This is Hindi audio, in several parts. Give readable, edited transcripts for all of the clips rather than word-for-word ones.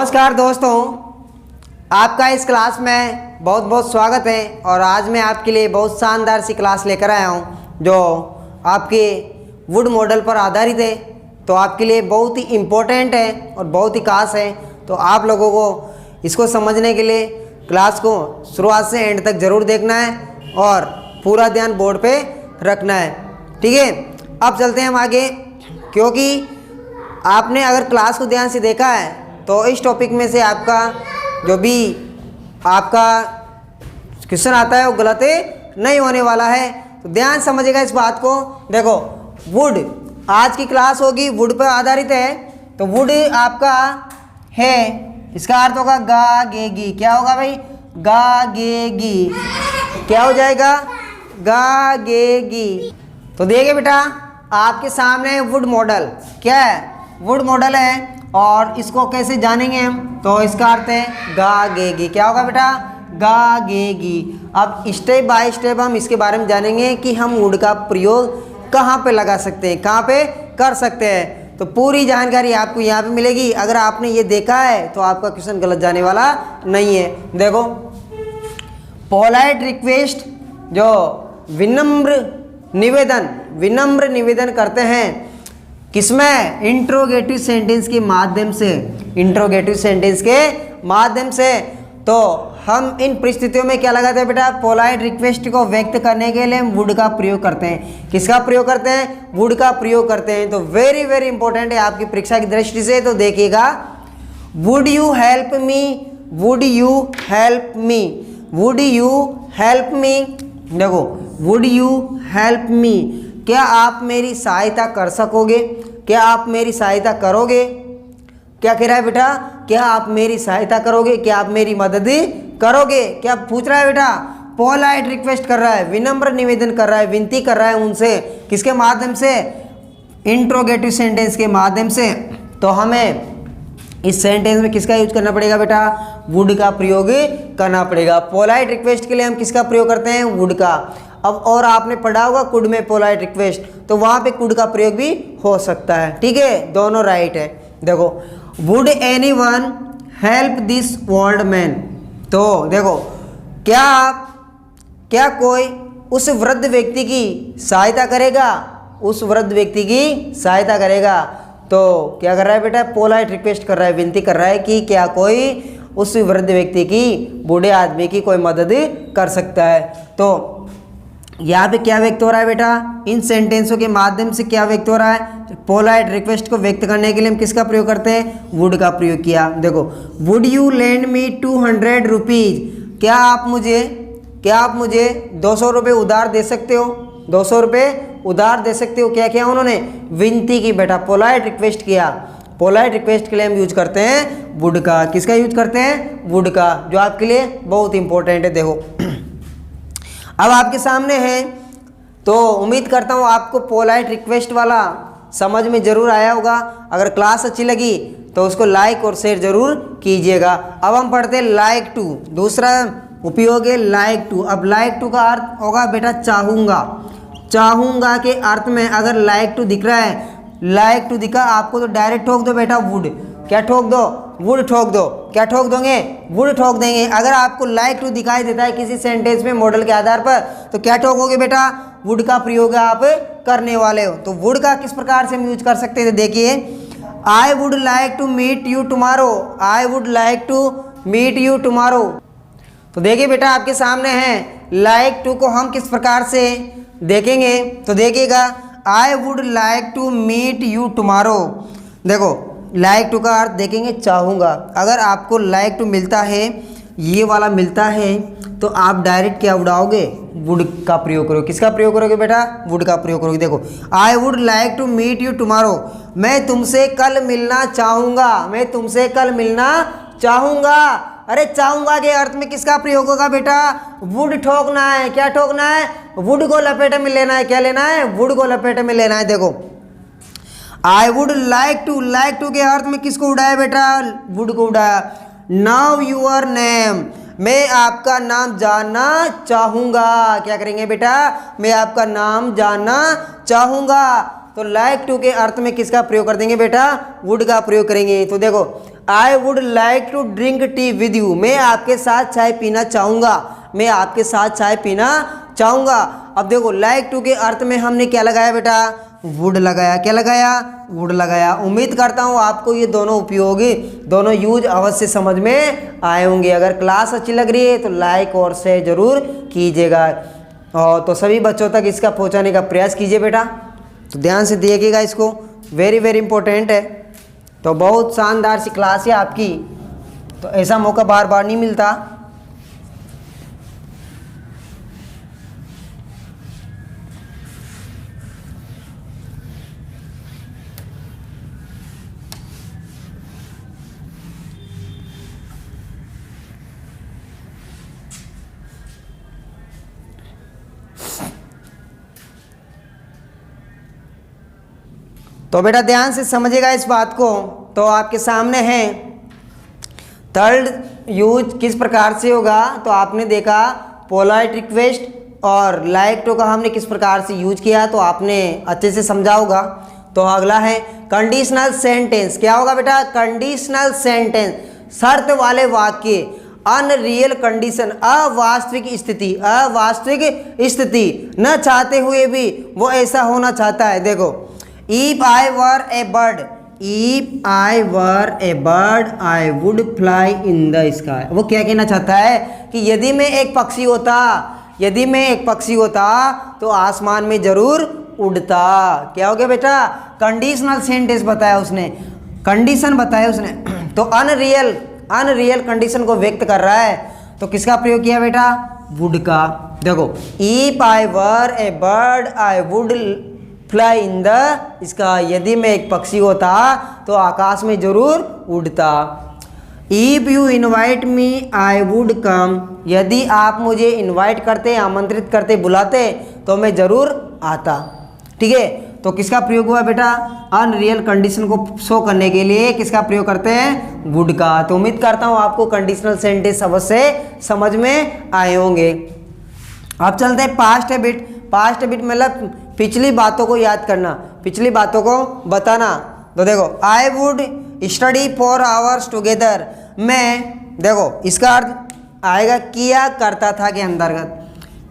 नमस्कार दोस्तों, आपका इस क्लास में बहुत बहुत स्वागत है। और आज मैं आपके लिए बहुत शानदार सी क्लास लेकर आया हूँ जो आपके वुड मॉडल पर आधारित है। तो आपके लिए बहुत ही इम्पोर्टेंट है और बहुत ही खास है। तो आप लोगों को इसको समझने के लिए क्लास को शुरुआत से एंड तक ज़रूर देखना है और पूरा ध्यान बोर्ड पे रखना है, ठीक है। अब चलते हैं हम आगे, क्योंकि आपने अगर क्लास को ध्यान से देखा है तो इस टॉपिक में से आपका जो भी आपका क्वेश्चन आता है वो गलत नहीं होने वाला है। तो ध्यान समझिएगा इस बात को। देखो, वुड आज की क्लास होगी वुड पर आधारित है। तो वुड आपका है, इसका अर्थ होगा गा गे गी। क्या होगा भाई? गा गे गी। क्या हो जाएगा? गा गे गी। तो देखिए बेटा, आपके सामने वुड मॉडल क्या है? वुड मॉडल है। और इसको कैसे जानेंगे हम? तो इसका अर्थ है गा गे गी। क्या होगा बेटा? गा गे गी। अब स्टेप बाय स्टेप हम इसके बारे में जानेंगे कि हम वुड का प्रयोग कहाँ पे लगा सकते हैं, कहाँ पे कर सकते हैं। तो पूरी जानकारी आपको यहाँ पे मिलेगी। अगर आपने ये देखा है तो आपका क्वेश्चन गलत जाने वाला नहीं है। देखो, पोलाइट रिक्वेस्ट, जो विनम्र निवेदन करते हैं किसमें? इंट्रोगेटिव सेंटेंस के माध्यम से। इंट्रोगेटिव सेंटेंस के माध्यम से। तो हम इन परिस्थितियों में क्या लगाते हैं बेटा? पोलाइट रिक्वेस्ट को व्यक्त करने के लिए हम वुड का प्रयोग करते हैं। किसका प्रयोग करते हैं? वुड का प्रयोग करते हैं। तो वेरी वेरी इंपॉर्टेंट है आपकी परीक्षा की दृष्टि से। तो देखिएगा, would you help me, would you help me, would you help me. देखो, वुड यू हेल्प मी, क्या आप मेरी सहायता कर सकोगे? क्या आप मेरी सहायता करोगे? क्या कह रहा है बेटा? क्या आप मेरी सहायता करोगे? क्या आप मेरी मदद करोगे? क्या पूछ रहा है बेटा? पोलाइट रिक्वेस्ट कर रहा है, विनम्र निवेदन कर रहा है, विनती कर रहा है उनसे। किसके माध्यम से? इंट्रोगेटिव सेंटेंस के माध्यम से। तो हमें इस सेंटेंस में किसका यूज करना पड़ेगा बेटा? वुड का प्रयोग करना पड़ेगा। पोलाइट रिक्वेस्ट के लिए हम किसका प्रयोग करते हैं? वुड का। अब और आपने पढ़ा होगा कुड में पोलाइट रिक्वेस्ट, तो वहाँ पे कुड का प्रयोग भी हो सकता है, ठीक है। दोनों राइट है। देखो, would anyone help this old man. तो देखो, क्या कोई उस वृद्ध व्यक्ति की सहायता करेगा? उस वृद्ध व्यक्ति की सहायता करेगा। तो क्या कर रहा है बेटा? पोलाइट रिक्वेस्ट कर रहा है, विनती कर रहा है कि क्या कोई उस वृद्ध व्यक्ति की, बूढ़े आदमी की कोई मदद कर सकता है। तो यहाँ पे क्या व्यक्त हो रहा है बेटा? इन सेंटेंसों के माध्यम से क्या व्यक्त हो रहा है? पोलाइट रिक्वेस्ट को व्यक्त करने के लिए हम किसका प्रयोग करते हैं? वुड का प्रयोग किया। देखो, would you lend me 200 rupees, क्या आप मुझे 200 रुपये उधार दे सकते हो? 200 रुपये उधार दे सकते हो। क्या किया उन्होंने? विनती की बेटा, पोलाइट रिक्वेस्ट किया। पोलाइट रिक्वेस्ट के लिए हम यूज करते हैं वुड का। किसका यूज करते हैं? वुड का, जो आपके लिए बहुत इंपॉर्टेंट है। देखो, अब आपके सामने है, तो उम्मीद करता हूँ आपको पोलाइट रिक्वेस्ट वाला समझ में ज़रूर आया होगा। अगर क्लास अच्छी लगी तो उसको लाइक और शेयर ज़रूर कीजिएगा। अब हम पढ़ते हैं लाइक टू। दूसरा उपयोग है लाइक टू। अब लाइक टू का अर्थ होगा बेटा चाहूँगा। चाहूँगा के अर्थ में अगर लाइक टू दिख रहा है, लाइक टू दिखा आपको, तो डायरेक्ट ठोक दो बेटा वुड। क्या ठोक दो? वुड ठोक दो। क्या ठोक दोगे? वुड ठोक देंगे। अगर आपको लाइक टू दिखाई देता है किसी सेंटेंस में मॉडल के आधार पर, तो क्या ठोकोगे बेटा? वुड का प्रयोग आप करने वाले हो। तो वुड का किस प्रकार से हम यूज कर सकते हैं? देखिए, I would like to meet you tomorrow. I would like to meet you tomorrow. तो देखिए बेटा, आपके सामने है लाइक टू को हम किस प्रकार से देखेंगे। तो देखिएगा, I would like to meet you tomorrow. देखो, लाइक टू का अर्थ देखेंगे चाहूँगा। अगर आपको लाइक टू मिलता है, ये वाला मिलता है, तो आप डायरेक्ट क्या उड़ाओगे? वुड का प्रयोग करोगे। किसका प्रयोग करोगे बेटा? वुड का प्रयोग करोगे। देखो, I would like to meet you tomorrow, मैं तुमसे कल मिलना चाहूँगा। मैं तुमसे कल मिलना चाहूँगा। अरे चाहूँगा के अर्थ में किसका प्रयोग होगा बेटा? वुड ठोकना है। क्या ठोकना है? वुड को लपेटे में लेना है। क्या लेना है? वुड को लपेटे में लेना है। देखो, आई वुड लाइक टू के अर्थ में किसको उड़ाया बेटा? वुड को उड़ाया। नाउ यूर नेम, मैं आपका नाम जानना चाहूँगा। क्या करेंगे बेटा? मैं आपका नाम जानना चाहूँगा। तो लाइक टू के अर्थ में किसका प्रयोग कर देंगे बेटा? वुड का प्रयोग करेंगे। तो देखो, I would like to drink tea with you, मैं आपके साथ चाय पीना चाहूँगा, मैं आपके साथ चाय पीना चाहूँगा। अब देखो लाइक टू के अर्थ में हमने क्या लगाया बेटा, वुड लगाया। क्या लगाया, वुड लगाया। उम्मीद करता हूँ आपको ये दोनों उपयोगी, दोनों यूज अवश्य समझ में आए होंगे। अगर क्लास अच्छी लग रही है तो लाइक और शेयर जरूर कीजिएगा, और तो सभी बच्चों तक इसका पहुँचाने का प्रयास कीजिए बेटा। तो ध्यान से देखिएगा इसको, वेरी वेरी इंपॉर्टेंट है। तो बहुत शानदार सी क्लास है आपकी, तो ऐसा मौका बार बार नहीं मिलता। तो बेटा ध्यान से समझिएगा इस बात को। तो आपके सामने है थर्ड यूज किस प्रकार से होगा। तो आपने देखा पोलाइट रिक्वेस्ट और लाइक टू का हमने किस प्रकार से यूज किया, तो आपने अच्छे से समझा होगा। तो अगला है कंडीशनल सेंटेंस। क्या होगा बेटा, कंडीशनल सेंटेंस, शर्त वाले वाक्य। अनरियल कंडीशन, अवास्तविक स्थिति, अवास्तविक स्थिति, न चाहते हुए भी वो ऐसा होना चाहता है। देखो If I were a bird, if I were a bird, I would fly in the sky। वो क्या कहना चाहता है कि यदि मैं एक पक्षी होता, यदि मैं एक पक्षी होता तो आसमान में जरूर उड़ता। क्या हो गया बेटा, कंडीशनल सेंटेंस बताया उसने, कंडीशन बताया उसने। तो अनरियल कंडीशन को व्यक्त कर रहा है, तो किसका प्रयोग किया बेटा, वुड का। देखो If I were a bird, I would fly in the इसका, यदि मैं एक पक्षी होता तो आकाश में जरूर उड़ता। If you invite me I would come, यदि आप मुझे इनवाइट करते, आमंत्रित करते, बुलाते तो मैं जरूर आता। ठीक है, तो किसका प्रयोग हुआ बेटा, अनरियल कंडीशन को शो करने के लिए किसका प्रयोग करते हैं, वुड का। तो उम्मीद करता हूँ आपको कंडीशनल सेंटेंस अवश्य समझ में आए होंगे। अब चलते हैं पास्ट हैबिट। पास्ट हैबिट मतलब पिछली बातों को याद करना, पिछली बातों को बताना। तो देखो I would study 4 hours together, मैं, देखो इसका अर्थ आएगा किया करता था के अंतर्गत,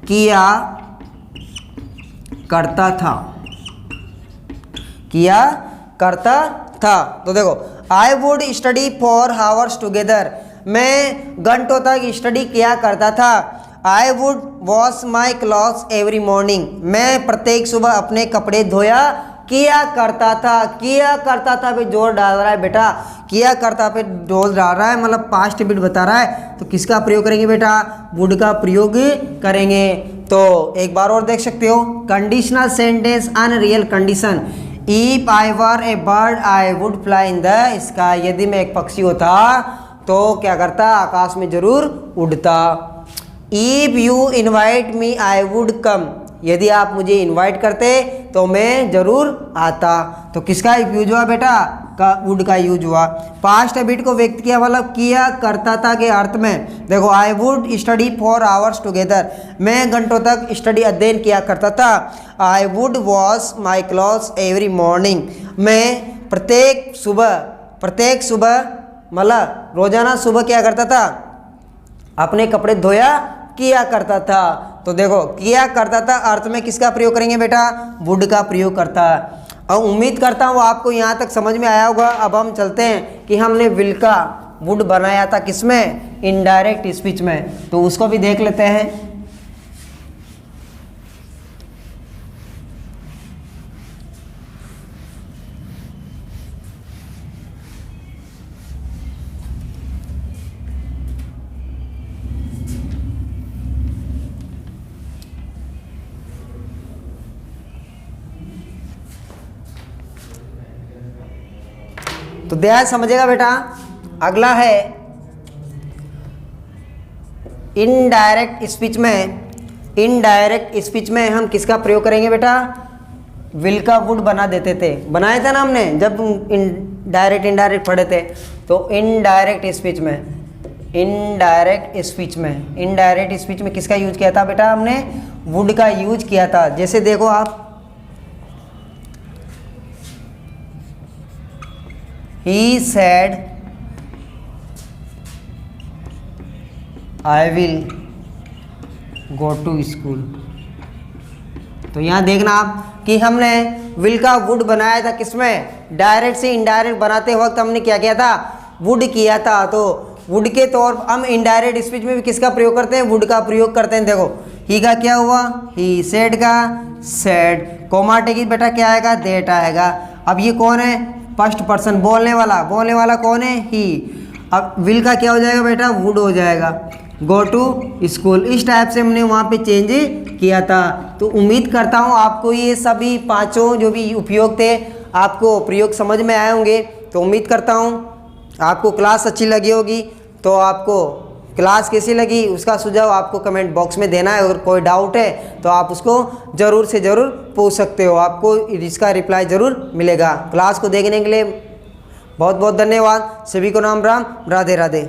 किया करता था, किया करता था। तो देखो I would study 4 hours together, मैं घंटों तक स्टडी किया करता था। I would wash my clothes every morning, मैं प्रत्येक सुबह अपने कपड़े धोया किया करता था। किया करता था पे जोर डाल रहा है बेटा, किया करता पे जोर डाल रहा है, मतलब पास्ट हैबिट बता रहा है। तो किसका प्रयोग करेंगे बेटा, वुड का प्रयोग करेंगे। तो एक बार और देख सकते हो, conditional sentence unreal condition. If I were A bird I would fly in the sky, यदि मैं एक पक्षी होता तो क्या करता, आकाश में जरूर उड़ता। If you invite me I would come, यदि आप मुझे इन्वाइट करते तो मैं जरूर आता। तो किसका यूज हुआ बेटा, का वुड का यूज हुआ। पास्ट हैबिट को व्यक्त किया मतलब किया करता था के अर्थ में। देखो I would study 4 hours together, मैं घंटों तक स्टडी अध्ययन किया करता था। I would wash my clothes every morning, मैं प्रत्येक सुबह मतलब रोजाना सुबह क्या करता था, अपने कपड़े धोया किया करता था। तो देखो किया करता था अर्थ में किसका प्रयोग करेंगे बेटा, वुड का प्रयोग करता है। और उम्मीद करता हूँ आपको यहाँ तक समझ में आया होगा। अब हम चलते हैं कि हमने विल का वुड बनाया था किसमें, इनडायरेक्ट स्पीच में, तो उसको भी देख लेते हैं। तो ध्यान समझेगा बेटा। अगला है इनडायरेक्ट स्पीच में। इनडायरेक्ट स्पीच में हम किसका प्रयोग करेंगे बेटा, विल का वुड बना देते थे, बनाया था ना हमने जब इनडायरेक्ट पढ़े थे। तो इनडायरेक्ट स्पीच में किसका यूज किया था बेटा, हमने वुड का यूज किया था। जैसे देखो आप, He said I will go to school. तो यहाँ देखना आप कि हमने विल का वुड बनाया था किसमें, डायरेक्ट से इनडायरेक्ट बनाते वक्त हमने क्या किया था, वुड किया था। तो वुड के तौर पर हम इनडायरेक्ट स्पीच में भी किसका प्रयोग करते हैं, वुड का प्रयोग करते हैं। देखो ही का क्या हुआ, ही सेड का सेड, कोमा टेकी बेटा क्या आएगा, देट आएगा। अब ये कौन है, फर्स्ट पर्सन, बोलने वाला कौन है, ही। अब विल का क्या हो जाएगा बेटा, वुड हो जाएगा। गो टू स्कूल, इस टाइप से हमने वहाँ पे चेंज किया था। तो उम्मीद करता हूँ आपको ये सभी पांचों जो भी उपयोग थे आपको प्रयोग समझ में आए होंगे। तो उम्मीद करता हूँ आपको क्लास अच्छी लगी होगी। तो आपको क्लास कैसी लगी उसका सुझाव आपको कमेंट बॉक्स में देना है। अगर कोई डाउट है तो आप उसको ज़रूर से ज़रूर पूछ सकते हो, आपको इसका रिप्लाई ज़रूर मिलेगा। क्लास को देखने के लिए बहुत बहुत धन्यवाद। सभी को राम राम, राधे राधे।